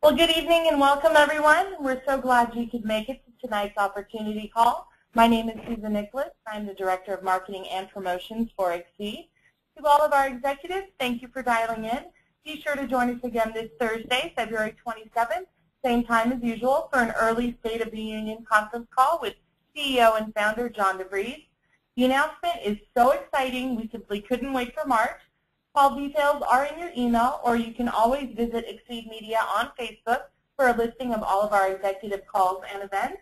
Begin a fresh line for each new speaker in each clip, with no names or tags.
Well, good evening and welcome, everyone. We're so glad you could make it to tonight's opportunity call. My name is Susan Nicholas. I'm the Director of Marketing and Promotions for Xseed. To all of our executives, thank you for dialing in. Be sure to join us again this Thursday, February 27th, same time as usual, for an early State of the Union conference call with CEO and founder John DeVries. The announcement is so exciting, we simply couldn't wait for March. Call details are in your email, or you can always visit Xseed Media on Facebook for a listing of all of our executive calls and events.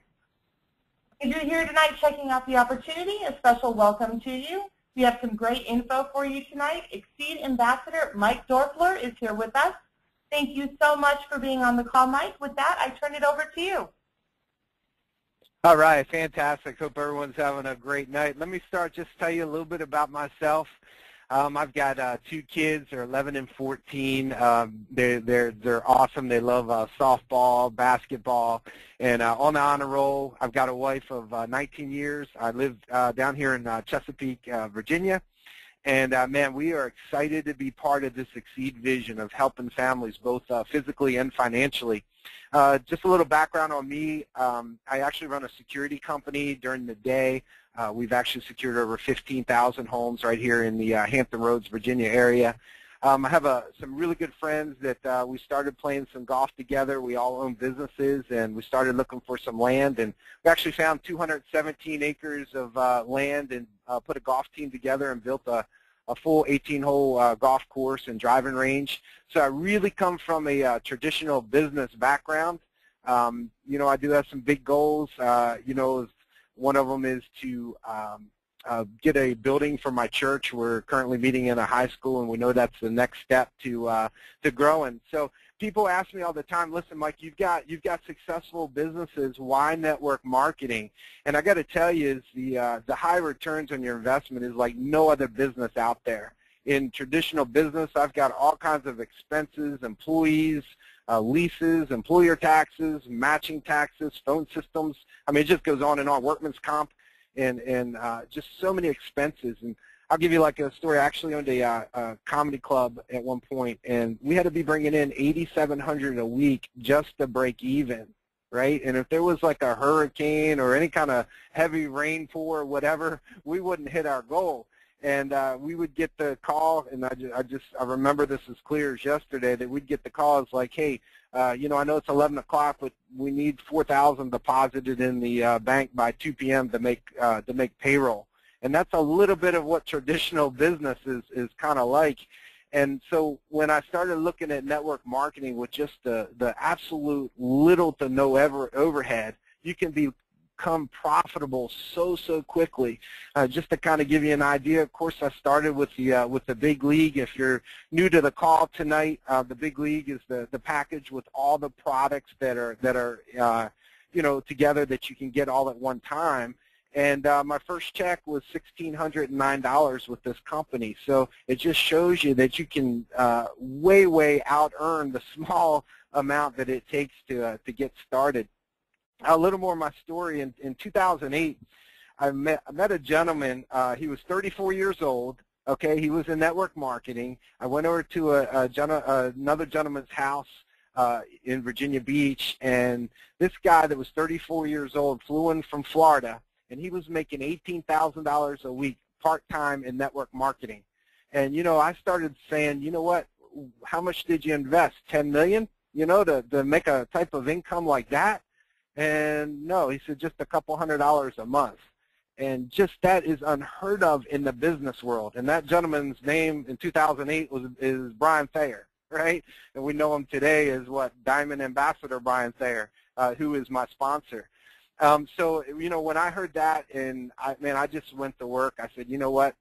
If you're here tonight checking out the opportunity, a special welcome to you. We have some great info for you tonight. Xseed Ambassador Mike Dorfler is here with us. Thank you so much for being on the call, Mike. With that, I turn it over to you.
All right, fantastic. Hope everyone's having a great night. Let me start just tell you a little bit about myself. I've got two kids. They're 11 and 14. They're awesome. They love softball, basketball, and on the honor roll. I've got a wife of 19 years. I live down here in Chesapeake, Virginia. And, man, we are excited to be part of this Xseed vision of helping families both physically and financially. Just a little background on me. I actually run a security company during the day. We've actually secured over 15,000 homes right here in the Hampton Roads, Virginia area. I have some really good friends that we started playing some golf together. We all own businesses, and we started looking for some land. And we actually found 217 acres of land and put a golf team together and built a full 18-hole golf course and driving range. So I really come from a traditional business background. You know, I do have some big goals. You know, one of them is to get a building for my church. We're currently meeting in a high school, and we know that's the next step to growing. So people ask me all the time, listen, Mike, you've got successful businesses. Why network marketing? And I got to tell you, is the high returns on your investment is like no other business out there. In traditional business, I've got all kinds of expenses, employees, leases, employer taxes, matching taxes, phone systems. I mean, it just goes on and on. Workman's comp, and just so many expenses. And I'll give you like a story. I actually owned a comedy club at one point, and we had to be bringing in $8,700 a week just to break even, right? And if there was like a hurricane or any kind of heavy rainfall or whatever, we wouldn't hit our goal. And we would get the call, and I remember this as clear as yesterday, that we'd get the calls like, hey, you know, I know it's 11 o'clock, but we need $4,000 deposited in the bank by 2 p.m. to make payroll. And that's a little bit of what traditional business is kind of like. And so when I started looking at network marketing with just the absolute little to no overhead, you can become profitable so quickly. Just to kind of give you an idea, of course, I started with the Big League. If you're new to the call tonight, the Big League is the package with all the products that are you know, together that you can get all at one time. And my first check was $1,609 with this company. So it just shows you that you can way out-earn the small amount that it takes to get started. A little more of my story. In 2008, I met a gentleman. He was 34 years old. Okay, he was in network marketing. I went over to another gentleman's house in Virginia Beach, and this guy that was 34 years old flew in from Florida, and he was making $18,000 a week part-time in network marketing. And, you know, I started saying, you know what, how much did you invest? $10 million, you know, to make a type of income like that? And no, he said just a couple $100 a month. And just that is unheard of in the business world. And that gentleman's name in 2008 is Brian Thayer, right? And we know him today as what, Diamond Ambassador Brian Thayer, who is my sponsor. So, you know, when I heard that, and I just went to work. I said, you know what,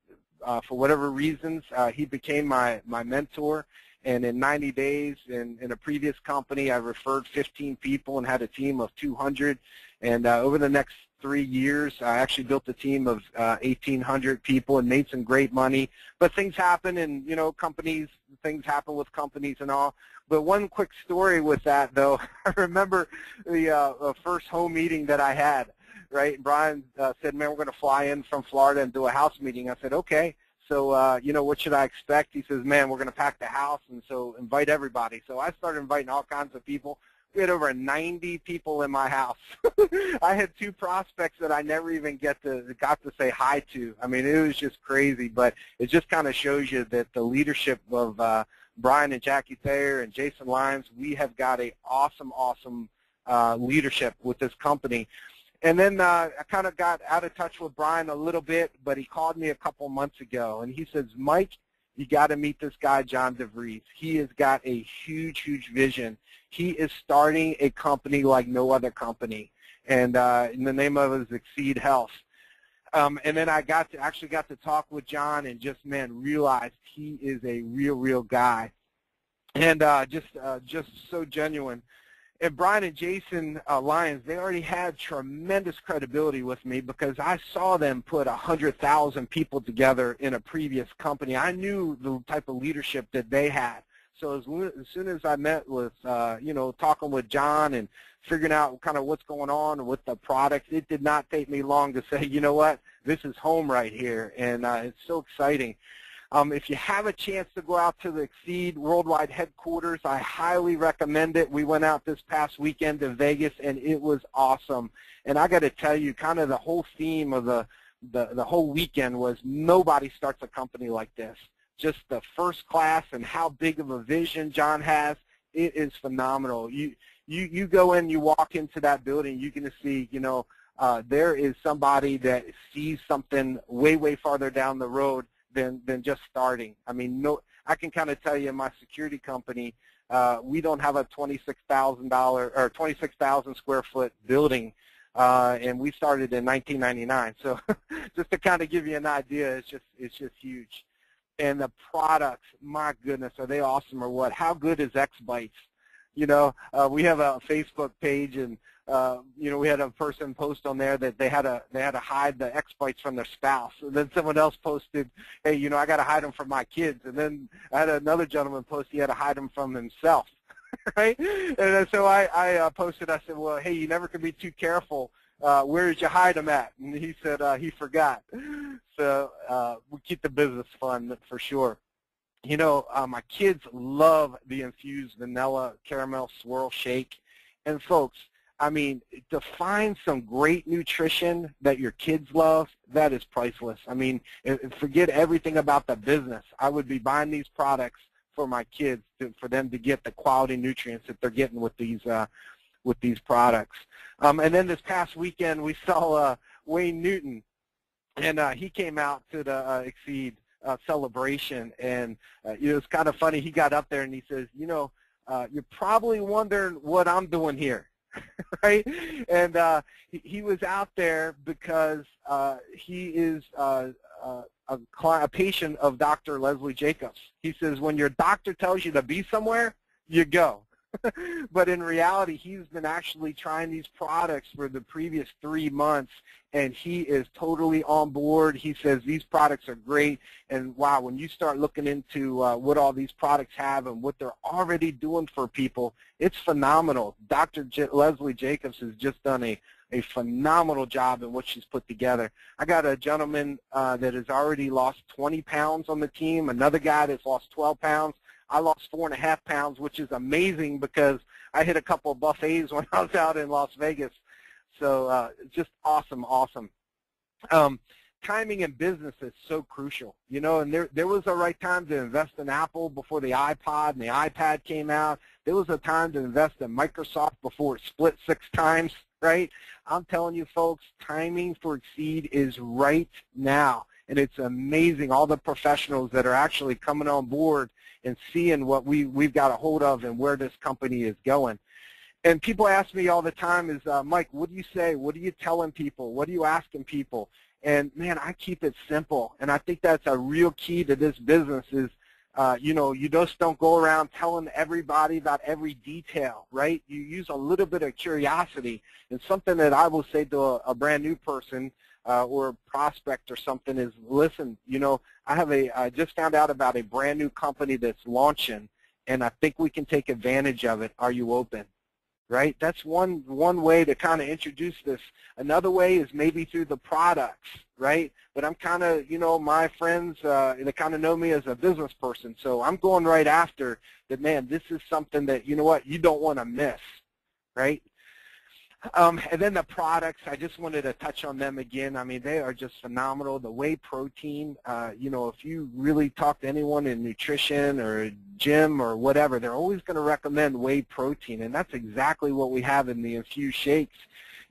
for whatever reasons, he became my mentor. And in 90 days, in a previous company, I referred 15 people and had a team of 200. And over the next 3 years, I actually built a team of 1,800 people and made some great money. But things happen, and, you know, things happen with companies and all. But one quick story with that, though, I remember the first home meeting that I had, right? And Brian said, man, we're going to fly in from Florida and do a house meeting. I said, okay. So, you know, what should I expect? He says, man, we're going to pack the house, and so invite everybody. So I started inviting all kinds of people. We had over 90 people in my house. I had 2 prospects that I never even got to say hi to. I mean, it was just crazy, but it just kind of shows you that the leadership of Brian and Jackie Thayer and Jason Lyons, we have got a awesome leadership with this company. And then I kind of got out of touch with Brian a little bit, but he called me a couple months ago, and he says, Mike, you got to meet this guy, John DeVries. He has got a huge vision. He is starting a company like no other company, and the name of it is Xseed Health. And then I actually got to talk with John and just, man, realized he is a real guy, and just so genuine. And Brian and Jason Lyons, they already had tremendous credibility with me because I saw them put 100,000 people together in a previous company. I knew the type of leadership that they had. So as soon as I met with, talking with John and figuring out kind of what's going on with the product, it did not take me long to say, you know what, this is home right here, and it's so exciting. If you have a chance to go out to the Xseed Worldwide headquarters, I highly recommend it. We went out this past weekend to Vegas, and it was awesome. And I got to tell you, kind of the whole theme of the whole weekend was nobody starts a company like this. Just the first class and how big of a vision John has, it is phenomenal. You go in, you walk into that building, you're going to see, there is somebody that sees something way farther down the road than just starting. I mean, I can kind of tell you in my security company, we don't have a $26,000 or 26,000 square foot building, and we started in 1999. So just to kind of give you an idea, it's just huge. And the products, my goodness, are they awesome or what? How good is X-Bites? We have a Facebook page, and we had a person post on there that they had to hide the X-Bites from their spouse. And then someone else posted, hey, I got to hide them from my kids. And then I had another gentleman post he had to hide them from himself, right? And so I posted, I said, well, hey, you never can be too careful. Where did you hide them at? And he said he forgot. So we keep the business fun for sure. My kids love the infused vanilla caramel swirl shake. And folks, I mean, to find some great nutrition that your kids love, that is priceless. I mean, forget everything about the business. I would be buying these products for my kids for them to get the quality nutrients that they're getting with these products. And then this past weekend, we saw Wayne Newton, and he came out to the Xseed celebration, and it was kind of funny. He got up there and he says, you're probably wondering what I'm doing here, right? And he was out there because he is a patient of Dr. Leslie Jacobs. He says, when your doctor tells you to be somewhere, you go. But in reality, he's been actually trying these products for the previous 3 months, and he is totally on board. He says these products are great, and wow, when you start looking into what all these products have and what they're already doing for people, it's phenomenal. Dr. Leslie Jacobs has just done a phenomenal job in what she's put together. I got a gentleman that has already lost 20 pounds on the team, another guy that's lost 12 pounds. I lost 4.5 pounds, which is amazing because I hit a couple of buffets when I was out in Las Vegas. So just awesome. Timing in business is so crucial, and there was a right time to invest in Apple before the iPod and the iPad came out. There was a time to invest in Microsoft before it split 6 times, right? I'm telling you, folks, timing for Xseed is right now, and it's amazing all the professionals that are actually coming on board and seeing what we've got a hold of and where this company is going. And people ask me all the time is, Mike, what do you say? What are you telling people? What are you asking people? And, man, I keep it simple. And I think that's a real key to this business is, you just don't go around telling everybody about every detail, right? You use a little bit of curiosity. And something that I will say to a brand new person or a prospect or something is, listen, I just found out about a brand new company that's launching, and I think we can take advantage of it. Are you open? Right? That's one way to kind of introduce this. Another way is maybe through the products, right? But I'm kind of, my friends, they kind of know me as a business person, so I'm going right after that, man, this is something that, you don't want to miss. right? And then the products, I just wanted to touch on them again. I mean, they are just phenomenal. The whey protein, you know, if you really talk to anyone in nutrition or gym or whatever, they're always going to recommend whey protein, and that's exactly what we have in the infused shakes.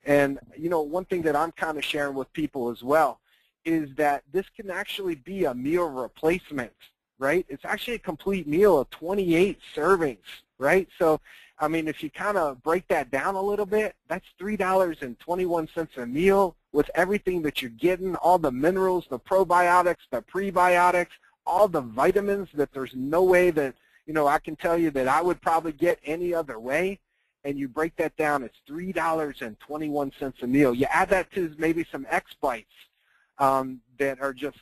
And, you know, one thing that I'm kind of sharing with people as well is that this can actually be a meal replacement, right? It's actually a complete meal of 28 servings, right? So, I mean, if you kind of break that down a little bit, that's $3.21 a meal with everything that you're getting, all the minerals, the probiotics, the prebiotics, all the vitamins that there's no way that, you know, I can tell you that I would probably get any other way. And you break that down, it's $3.21 a meal. You add that to maybe some X bites that are just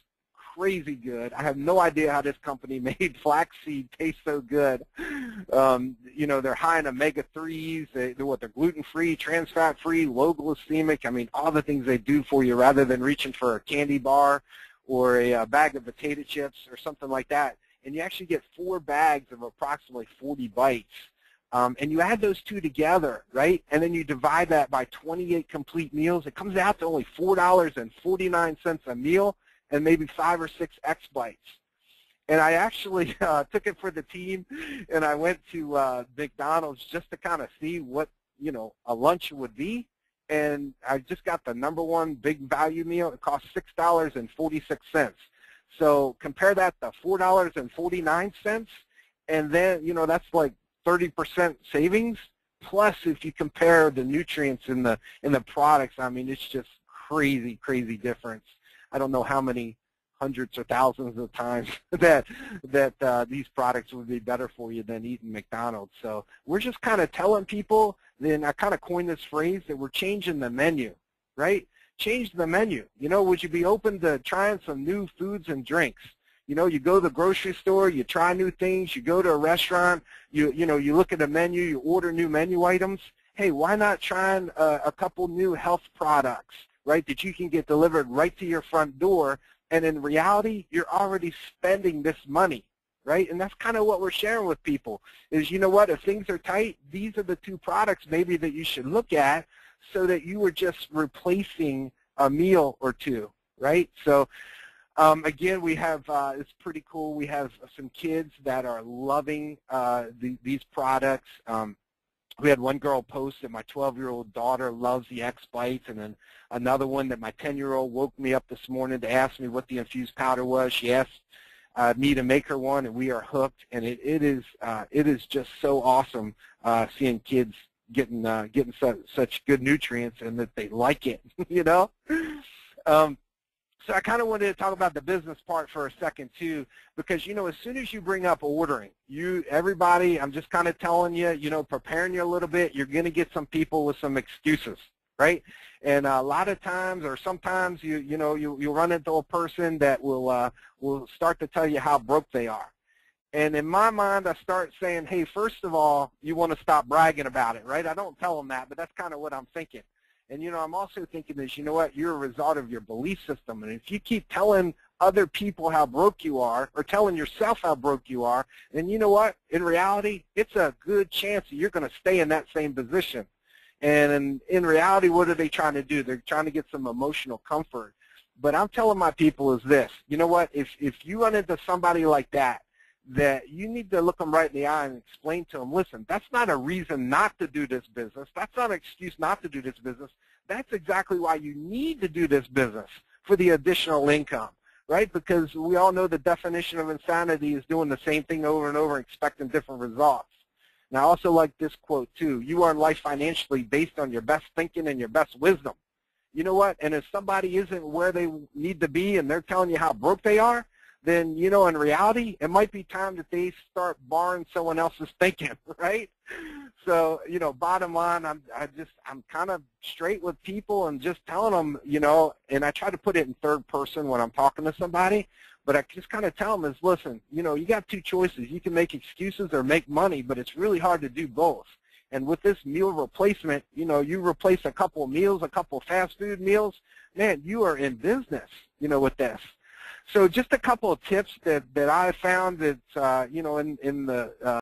crazy good. I have no idea how this company made flaxseed taste so good. You know, they're high in omega-3s. They're gluten-free, trans fat-free, low glycemic. I mean, all the things they do for you rather than reaching for a candy bar or a bag of potato chips or something like that. And you actually get 4 bags of approximately 40 bites. And you add those two together, right? And then you divide that by 28 complete meals. It comes out to only $4.49 a meal and maybe 5 or 6 X bites. And I actually took it for the team, and I went to McDonald's just to kind of see what, you know, a lunch would be. And I just got the #1 big value meal. It cost $6.46. So compare that to $4.49, and then, you know, that's like 30% savings. Plus, if you compare the nutrients in the products, I mean, it's just crazy, crazy difference. I don't know how many hundreds or thousands of times that these products would be better for you than eating McDonald's. So we're just kind of telling people, then I kind of coined this phrase, that we're changing the menu, right? Change the menu. You know, would you be open to trying some new foods and drinks? You know, you go to the grocery store, you try new things, you go to a restaurant, you know, you look at a menu, you order new menu items. Hey, why not try a couple new health products, right, that you can get delivered right to your front door? And in reality, you're already spending this money, right? And that's kind of what we're sharing with people is, you know what, if things are tight, these are the 2 products maybe that you should look at so that you are just replacing a meal or 2, right? So again, we have, it's pretty cool, we have some kids that are loving these products. We had one girl post that my 12-year-old daughter loves the X Bites, and then another one that my 10-year-old woke me up this morning to ask me what the infused powder was. She asked me to make her one, and we are hooked. And it is just so awesome seeing kids getting such good nutrients and that they like it, you know. So I kind of wanted to talk about the business part for a second too, because, you know, as soon as you bring up ordering, everybody, I'm just kind of telling you, you know, preparing you a little bit, you're going to get some people with some excuses, right? And a lot of times, or sometimes, you'll run into a person that will start to tell you how broke they are. And in my mind, I start saying, hey, first of all, you want to stop bragging about it, right? I don't tell them that, but that's kind of what I'm thinking. And, you know, I'm also thinking this, you know what, you're a result of your belief system. And if you keep telling other people how broke you are or telling yourself how broke you are, then you know what, in reality, it's a good chance that you're going to stay in that same position. And in reality, what are they trying to do? They're trying to get some emotional comfort. But I'm telling my people is this, you know what, if you run into somebody like that you need to look them right in the eye and explain to them, listen, that's not a reason not to do this business. That's not an excuse not to do this business. That's exactly why you need to do this business, for the additional income, right? Because we all know the definition of insanity is doing the same thing over and over and expecting different results. Now, I also like this quote, too. You are in life financially based on your best thinking and your best wisdom. You know what? And if somebody isn't where they need to be and they're telling you how broke they are, then, you know, in reality, it might be time that they start borrowing someone else's thinking, right? So, you know, bottom line, I'm kind of straight with people and just telling them, you know, and I try to put it in third person when I'm talking to somebody, but I just kind of tell them is, listen, you know, you got 2 choices. You can make excuses or make money, but it's really hard to do both. And with this meal replacement, you know, you replace a couple of meals, a couple of fast food meals, man, you are in business, you know, with this. So just a couple of tips that I found that, you know, in the